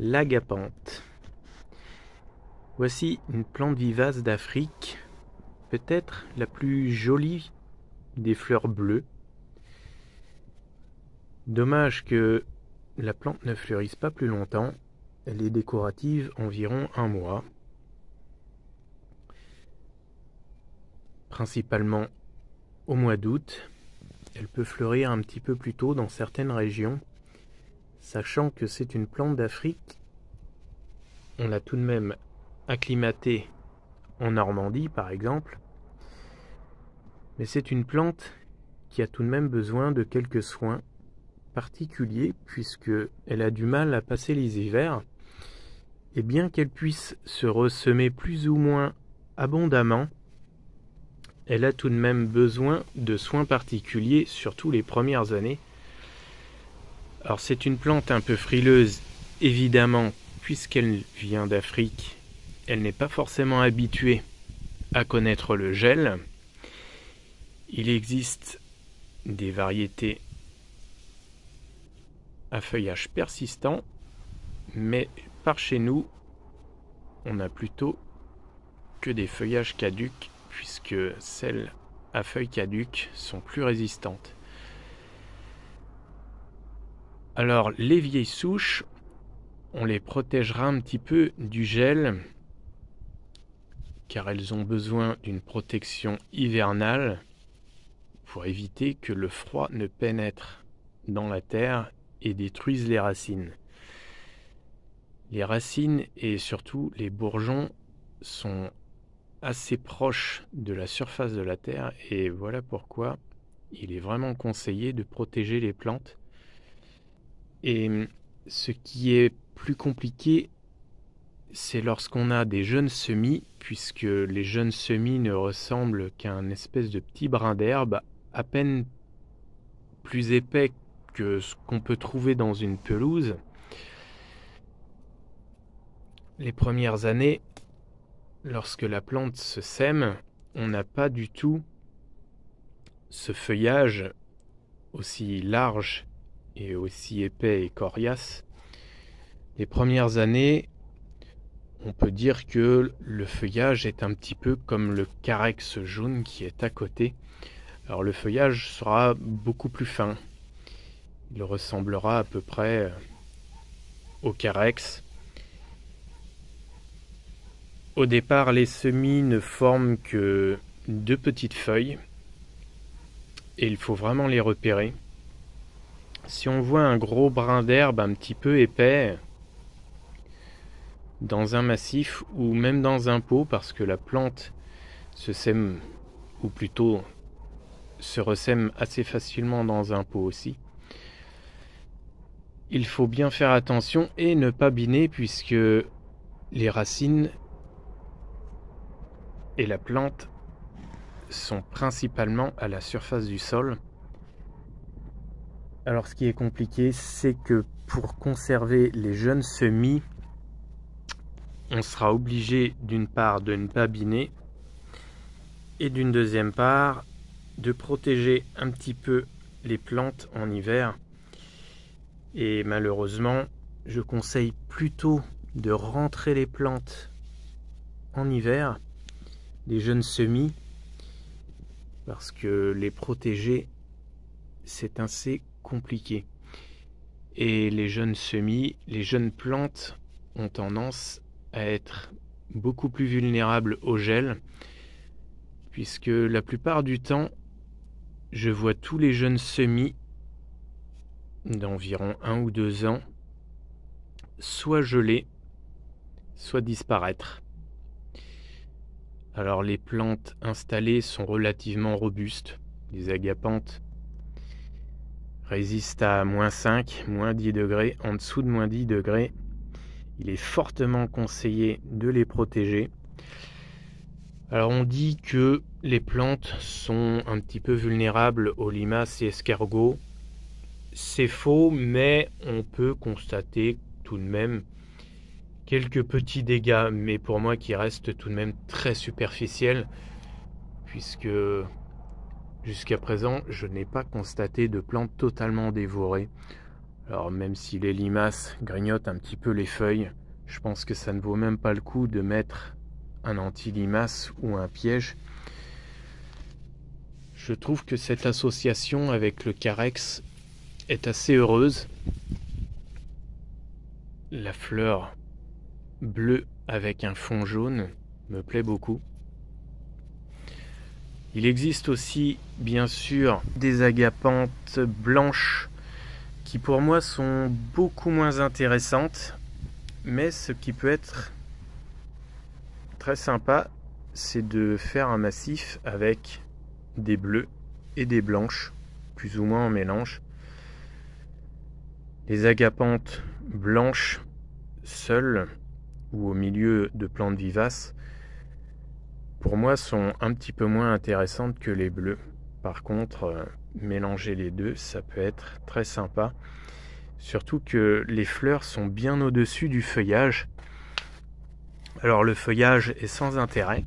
L'agapanthe. Voici une plante vivace d'Afrique, peut-être la plus jolie des fleurs bleues. Dommage que la plante ne fleurisse pas plus longtemps. Elle est décorative environ un mois. Principalement au mois d'août. Elle peut fleurir un petit peu plus tôt dans certaines régions. Sachant que c'est une plante d'Afrique, on l'a tout de même acclimatée en Normandie par exemple. Mais c'est une plante qui a tout de même besoin de quelques soins particuliers puisqu'elle a du mal à passer les hivers. Et bien qu'elle puisse se ressemer plus ou moins abondamment, elle a tout de même besoin de soins particuliers, surtout les premières années. Alors c'est une plante un peu frileuse, évidemment, puisqu'elle vient d'Afrique. Elle n'est pas forcément habituée à connaître le gel. Il existe des variétés à feuillage persistant, mais par chez nous, on a plutôt que des feuillages caducs, puisque celles à feuilles caduques sont plus résistantes. Alors, les vieilles souches, on les protégera un petit peu du gel, car elles ont besoin d'une protection hivernale pour éviter que le froid ne pénètre dans la terre et détruise les racines. Les racines et surtout les bourgeons sont assez proches de la surface de la terre et voilà pourquoi il est vraiment conseillé de protéger les plantes. Et ce qui est plus compliqué, c'est lorsqu'on a des jeunes semis, puisque les jeunes semis ne ressemblent qu'à un espèce de petit brin d'herbe à peine plus épais que ce qu'on peut trouver dans une pelouse. Les premières années, lorsque la plante se sème, on n'a pas du tout ce feuillage aussi large et aussi épais et coriace. Les premières années, on peut dire que le feuillage est un petit peu comme le carex jaune qui est à côté. Alors le feuillage sera beaucoup plus fin. Il ressemblera à peu près au carex. Au départ, les semis ne forment que 2 petites feuilles et il faut vraiment les repérer. Si on voit un gros brin d'herbe un petit peu épais dans un massif ou même dans un pot, parce que la plante se sème, ou plutôt se ressème assez facilement dans un pot aussi, il faut bien faire attention et ne pas biner puisque les racines et la plante sont principalement à la surface du sol. Alors ce qui est compliqué, c'est que pour conserver les jeunes semis, on sera obligé d'une part de ne pas biner et d'une deuxième part de protéger un petit peu les plantes en hiver. Et malheureusement, je conseille plutôt de rentrer les plantes en hiver, les jeunes semis, parce que les protéger, c'est assez compliqué. Et les jeunes semis, les jeunes plantes ont tendance à être beaucoup plus vulnérables au gel, puisque la plupart du temps, je vois tous les jeunes semis d'environ 1 ou 2 ans soit geler, soit disparaître. Alors les plantes installées sont relativement robustes. Les agapanthes résistent à -5, -10 degrés. En dessous de -10 degrés, il est fortement conseillé de les protéger. Alors on dit que les plantes sont un petit peu vulnérables aux limaces et escargots. C'est faux, mais on peut constater tout de même quelques petits dégâts, mais pour moi qui restent tout de même très superficiels, puisque jusqu'à présent je n'ai pas constaté de plantes totalement dévorées. Alors même si les limaces grignotent un petit peu les feuilles, je pense que ça ne vaut même pas le coup de mettre un anti-limace ou un piège. Je trouve que cette association avec le carex est assez heureuse. La fleur bleue avec un fond jaune me plaît beaucoup. Il existe aussi bien sûr des agapanthes blanches qui pour moi sont beaucoup moins intéressantes, mais ce qui peut être très sympa, c'est de faire un massif avec des bleus et des blanches, plus ou moins en mélange. Les agapanthes blanches seules ou au milieu de plantes vivaces, pour moi, sont un petit peu moins intéressantes que les bleus. Par contre, mélanger les deux, ça peut être très sympa. Surtout que les fleurs sont bien au-dessus du feuillage. Alors le feuillage est sans intérêt,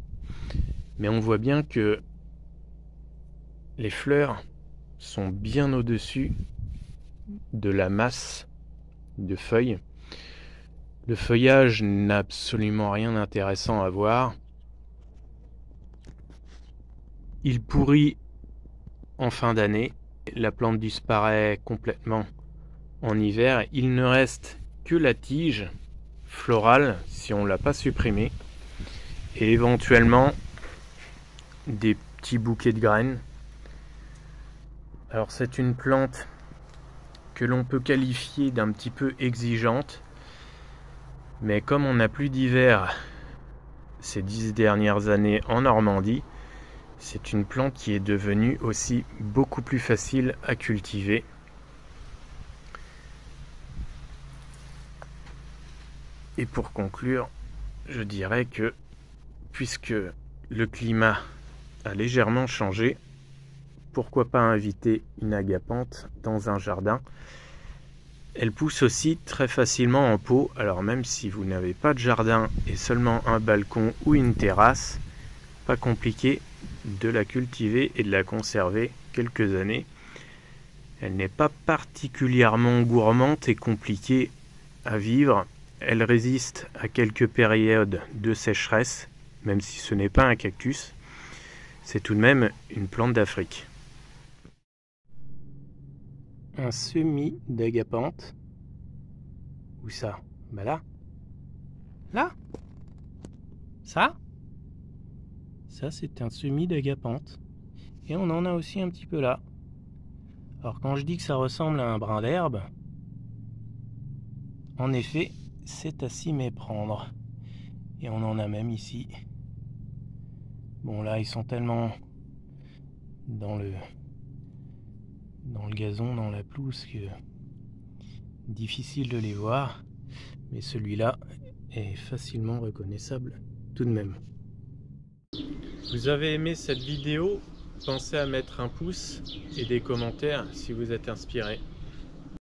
mais on voit bien que les fleurs sont bien au-dessus de la masse de feuilles. Le feuillage n'a absolument rien d'intéressant à voir. Il pourrit en fin d'année. La plante disparaît complètement en hiver. Il ne reste que la tige florale si on ne l'a pas supprimée. Et éventuellement des petits bouquets de graines. Alors c'est une plante que l'on peut qualifier d'un petit peu exigeante. Mais comme on n'a plus d'hiver ces 10 dernières années en Normandie, c'est une plante qui est devenue aussi beaucoup plus facile à cultiver. Et pour conclure, je dirais que puisque le climat a légèrement changé, pourquoi pas inviter une agapanthe dans un jardin? Elle pousse aussi très facilement en pot, alors même si vous n'avez pas de jardin et seulement un balcon ou une terrasse, pas compliqué de la cultiver et de la conserver quelques années. Elle n'est pas particulièrement gourmande et compliquée à vivre. Elle résiste à quelques périodes de sécheresse, même si ce n'est pas un cactus. C'est tout de même une plante d'Afrique. Un semis d'agapanthe. Où ça? Bah là. Là? Ça? Ça, c'est un semis d'agapanthe. Et on en a aussi un petit peu là. Alors quand je dis que ça ressemble à un brin d'herbe, en effet, c'est à s'y méprendre. Et on en a même ici. Bon là, ils sont tellement dans le gazon, dans la pelouse, que difficile de les voir. Mais celui-là est facilement reconnaissable tout de même. Vous avez aimé cette vidéo? Pensez à mettre un pouce et des commentaires si vous êtes inspiré.